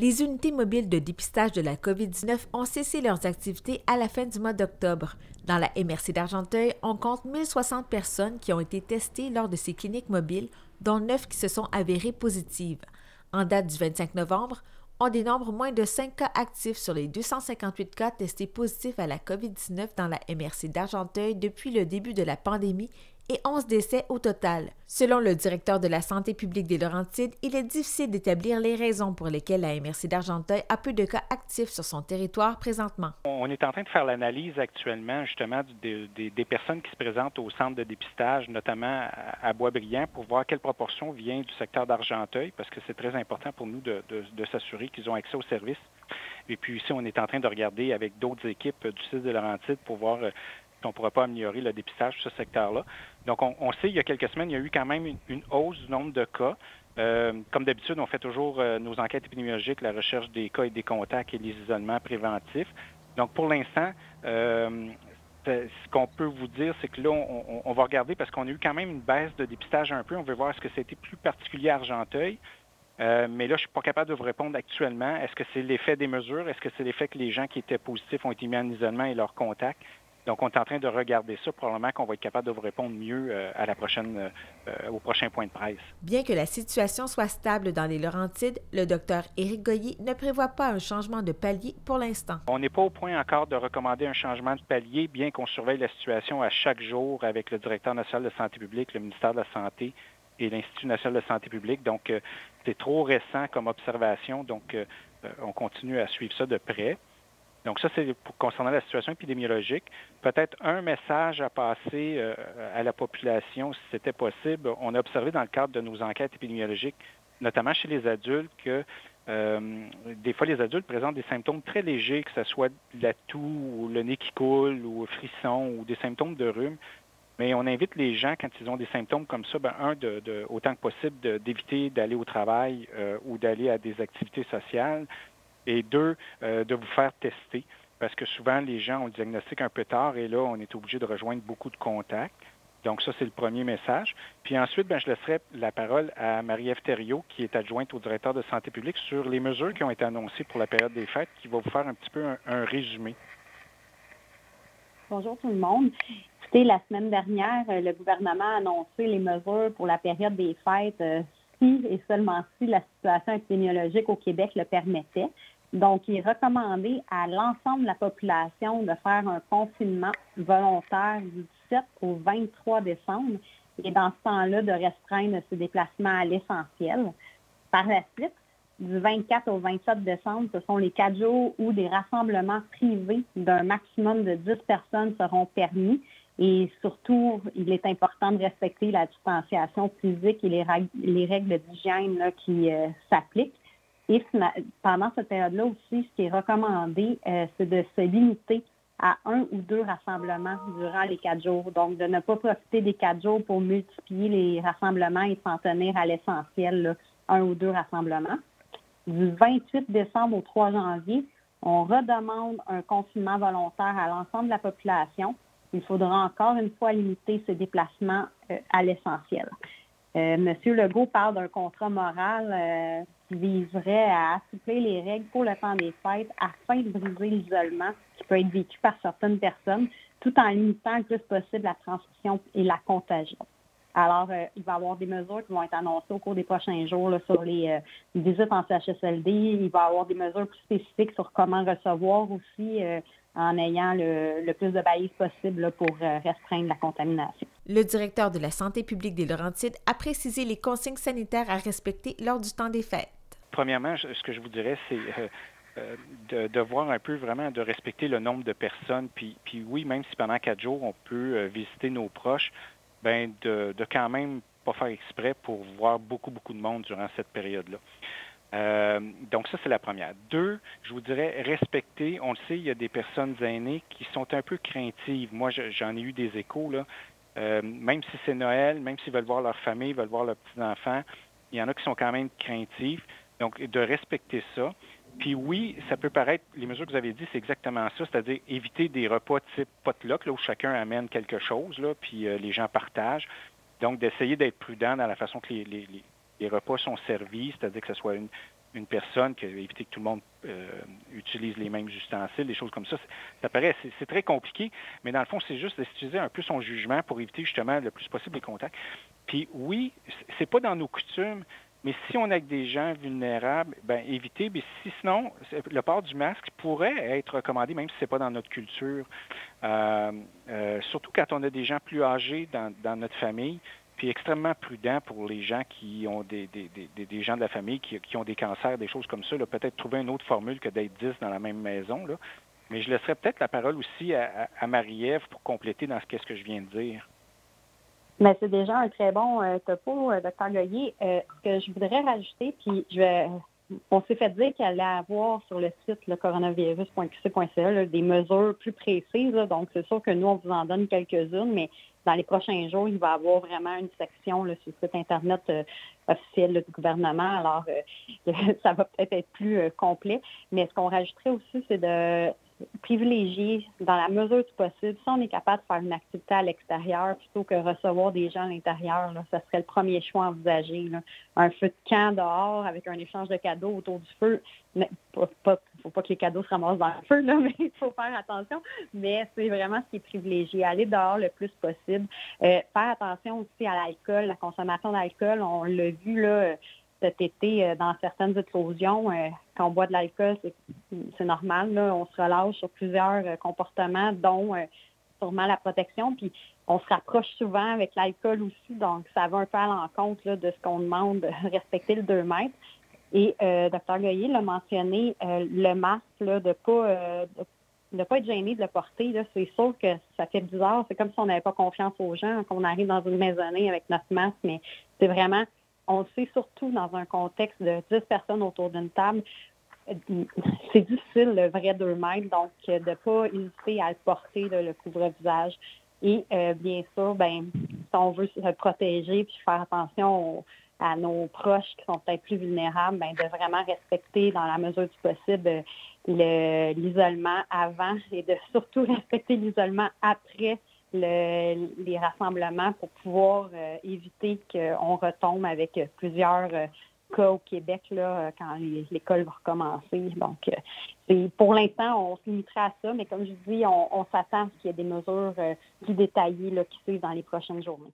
Les unités mobiles de dépistage de la COVID-19 ont cessé leurs activités à la fin du mois d'octobre. Dans la MRC d'Argenteuil, on compte 1060 personnes qui ont été testées lors de ces cliniques mobiles, dont 9 qui se sont avérées positives. En date du 25 novembre, on dénombre moins de 5 cas actifs sur les 258 cas testés positifs à la COVID-19 dans la MRC d'Argenteuil depuis le début de la pandémie et 11 décès au total. Selon le directeur de la santé publique des Laurentides, il est difficile d'établir les raisons pour lesquelles la MRC d'Argenteuil a peu de cas actifs sur son territoire présentement. On est en train de faire l'analyse actuellement justement des personnes qui se présentent au centre de dépistage, notamment à Boisbriand, pour voir quelle proportion vient du secteur d'Argenteuil, parce que c'est très important pour nous de s'assurer qu'ils ont accès aux services. Et puis ici, on est en train de regarder avec d'autres équipes du site de Laurentides pour voir on ne pourra pas améliorer le dépistage sur ce secteur-là. Donc, on sait, il y a quelques semaines, il y a eu quand même une hausse du nombre de cas. Comme d'habitude, on fait toujours nos enquêtes épidémiologiques, la recherche des cas et des contacts et les isolements préventifs. Donc, pour l'instant, ce qu'on peut vous dire, c'est que là, on va regarder parce qu'on a eu quand même une baisse de dépistage un peu. On veut voir est-ce que c'était plus particulier à Argenteuil. Mais là, je ne suis pas capable de vous répondre actuellement. Est-ce que c'est l'effet des mesures? Est-ce que c'est l'effet que les gens qui étaient positifs ont été mis en isolement et leurs contacts? Donc, on est en train de regarder ça. Probablement qu'on va être capable de vous répondre mieux à la prochaine, au prochain point de presse. Bien que la situation soit stable dans les Laurentides, le docteur Éric Goyer ne prévoit pas un changement de palier pour l'instant. On n'est pas au point encore de recommander un changement de palier, bien qu'on surveille la situation à chaque jour avec le directeur national de santé publique, le ministère de la Santé et l'Institut national de santé publique. Donc, c'est trop récent comme observation. Donc, on continue à suivre ça de près. Donc ça, c'est concernant la situation épidémiologique. Peut-être un message à passer à la population, si c'était possible. On a observé dans le cadre de nos enquêtes épidémiologiques, notamment chez les adultes, que des fois, les adultes présentent des symptômes très légers, que ce soit de la toux, ou le nez qui coule, ou frisson, ou des symptômes de rhume. Mais on invite les gens, quand ils ont des symptômes comme ça, autant que possible, d'éviter d'aller au travail ou d'aller à des activités sociales. Et deux, de vous faire tester, parce que souvent, les gens ont le diagnostic un peu tard et là, on est obligé de rejoindre beaucoup de contacts. Donc ça, c'est le premier message. Puis ensuite, je laisserai la parole à Marie-Ève Thériault, qui est adjointe au directeur de santé publique, sur les mesures qui ont été annoncées pour la période des fêtes, qui va vous faire un petit peu un résumé. Bonjour tout le monde. Écoutez, la semaine dernière, le gouvernement a annoncé les mesures pour la période des fêtes si et seulement si la situation épidémiologique au Québec le permettait. Donc, il est recommandé à l'ensemble de la population de faire un confinement volontaire du 17 au 23 décembre et dans ce temps-là, de restreindre ses déplacements à l'essentiel. Par la suite, du 24 au 27 décembre, ce sont les 4 jours où des rassemblements privés d'un maximum de 10 personnes seront permis. Et surtout, il est important de respecter la distanciation physique et les règles d'hygiène qui s'appliquent. Et pendant cette période-là aussi, ce qui est recommandé, c'est de se limiter à 1 ou 2 rassemblements durant les 4 jours. Donc, de ne pas profiter des 4 jours pour multiplier les rassemblements et s'en tenir à l'essentiel, 1 ou 2 rassemblements. Du 28 décembre au 3 janvier, on redemande un confinement volontaire à l'ensemble de la population. Il faudra encore une fois limiter ces déplacements à l'essentiel. Monsieur Legault parle d'un contrat moral qui viserait à assouplir les règles pour le temps des fêtes afin de briser l'isolement qui peut être vécu par certaines personnes, tout en limitant le plus possible la transmission et la contagion. Alors, il va y avoir des mesures qui vont être annoncées au cours des prochains jours sur les visites en CHSLD. Il va y avoir des mesures plus spécifiques sur comment recevoir aussi en ayant le plus de balises possible pour restreindre la contamination. Le directeur de la santé publique des Laurentides a précisé les consignes sanitaires à respecter lors du temps des fêtes. Premièrement, ce que je vous dirais, c'est de voir un peu vraiment, de respecter le nombre de personnes. Puis oui, même si pendant 4 jours, on peut visiter nos proches, de quand même pas faire exprès pour voir beaucoup de monde durant cette période-là. Donc ça, c'est la première. 2, je vous dirais, respecter, on le sait, il y a des personnes aînées qui sont un peu craintives. Moi, j'en ai eu des échos, là. Même si c'est Noël, même s'ils veulent voir leur famille, veulent voir leurs petits-enfants, il y en a qui sont quand même craintifs. Donc, de respecter ça. Puis oui, ça peut paraître, les mesures que vous avez dit, c'est exactement ça, c'est-à-dire éviter des repas type potluck, là, où chacun amène quelque chose, là, puis les gens partagent. Donc, d'essayer d'être prudent dans la façon que les repas sont servis, c'est-à-dire que ce soit une personne, éviter que tout le monde utilise les mêmes ustensiles, des choses comme ça. Ça paraît, c'est très compliqué, mais dans le fond, c'est juste d'utiliser un peu son jugement pour éviter justement le plus possible les contacts. Puis oui, c'est pas dans nos coutumes, mais si on est avec des gens vulnérables, ben éviter. Mais sinon, le port du masque pourrait être recommandé, même si c'est pas dans notre culture. Surtout quand on a des gens plus âgés dans notre famille. Puis extrêmement prudent pour les gens qui ont des gens de la famille qui ont des cancers, des choses comme ça. Peut-être trouver une autre formule que d'être 10 dans la même maison. Là. Mais je laisserai peut-être la parole aussi à Marie-Ève pour compléter dans ce que je viens de dire. Mais c'est déjà un très bon topo, Dr. Goyer. Ce que je voudrais rajouter, puis on s'est fait dire qu'il allait avoir sur le site le coronavirus.qc.ca des mesures plus précises. Là, donc, c'est sûr que nous, on vous en donne quelques-unes, mais dans les prochains jours, il va y avoir vraiment une section là, sur le site Internet officiel du gouvernement. Alors, ça va peut-être être plus complet. Mais ce qu'on rajouterait aussi, c'est de privilégier, dans la mesure du possible, si on est capable de faire une activité à l'extérieur plutôt que recevoir des gens à l'intérieur, là, ça serait le premier choix envisagé. Là. Un feu de camp dehors avec un échange de cadeaux autour du feu. Il ne faut pas que les cadeaux se ramassent dans le feu, là, mais il faut faire attention. Mais c'est vraiment ce qui est privilégié. Aller dehors le plus possible. Faire attention aussi à l'alcool, la consommation d'alcool. On l'a vu là, cet été dans certaines éclosions. Quand on boit de l'alcool, c'est normal. Là, on se relâche sur plusieurs comportements, dont sûrement la protection. Puis on se rapproche souvent avec l'alcool aussi. Donc, ça va un peu à l'encontre là, de ce qu'on demande, de respecter le 2 mètres. Et Dr. Goyer l'a mentionné, le masque, là, de ne pas être gêné de le porter. Là, c'est sûr que ça fait bizarre. C'est comme si on n'avait pas confiance aux gens, qu'on arrive dans une maisonnée avec notre masque, mais c'est vraiment, on le sait surtout dans un contexte de 10 personnes autour d'une table, c'est difficile, le vrai 2 mètres, donc de ne pas hésiter à le porter, là, le couvre-visage. Et bien sûr, si on veut se protéger puis faire attention à nos proches qui sont peut-être plus vulnérables, de vraiment respecter dans la mesure du possible l'isolement avant et de surtout respecter l'isolement après les rassemblements pour pouvoir éviter qu'on retombe avec plusieurs cas au Québec là, quand l'école va recommencer. Donc, pour l'instant, on se limiterait à ça, mais comme je dis, on s'attend à ce qu'il y ait des mesures plus détaillées là, qui suivent dans les prochaines journées.